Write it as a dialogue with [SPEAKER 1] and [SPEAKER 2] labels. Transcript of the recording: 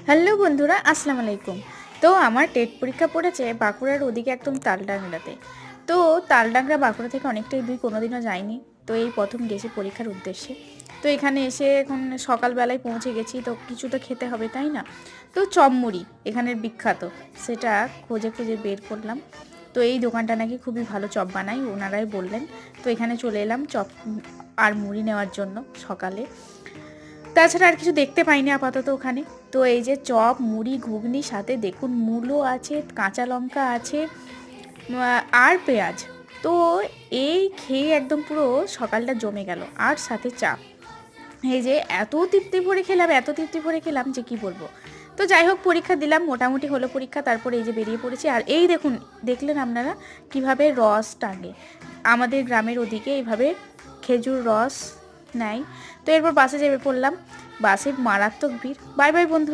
[SPEAKER 1] Hello বন্ধুরা, আসসালামু আলাইকুম। তো আমার টেট পরীক্ষা পড়েছে বাঁকুড়ার ওদিকে একদম তালডাংরাতে। তো তালডাংরা বাঁকুড়া থেকে অনেকটাই দূর, কোনোদিনও যাইনি। তো এই প্রথম গেছি পরীক্ষার উদ্দেশ্যে। তো এখানে এসে এখন সকালবেলায় পৌঁছে গেছি, তো কিছু তো খেতে হবে তাই না? তো চপ মুড়ি এখানের বিখ্যাত, সেটা খুঁজে খুঁজে বের করলাম। তো এই দোকানটা নাকি খুবই ভালো চপ বানায়, ওনারাই বললেন। তো এখানে চলে এলাম চপ আর মুড়ি নেওয়ার জন্য সকালে। তাছাড়া আর কিছু দেখতে পাইনি আপাতত ওখানে। তো এই যে চপ মুড়ি ঘুগনি, সাথে দেখুন মূলো আছে, কাঁচা লঙ্কা আছে, আর পেঁয়াজ। তো এই খেয়ে একদম পুরো সকালটা জমে গেল, আর সাথে চা। এই যে এত তৃপ্তি ভরে খেলাম, এত তৃপ্তি ভরে খেলাম যে কি বলবো। তো যাই হোক, পরীক্ষা দিলাম, মোটামুটি হলো পরীক্ষা। তারপরে এই যে বেরিয়ে পড়েছি। আর এই দেখুন, দেখলেন আপনারা কিভাবে রস টাঙে আমাদের গ্রামের ওদিকে, এইভাবে খেজুর রস নেয়। তো এরপর বাসে চেপে পড়লাম। বাসে মারাত্মক ভিড়। বাই বাই বন্ধু।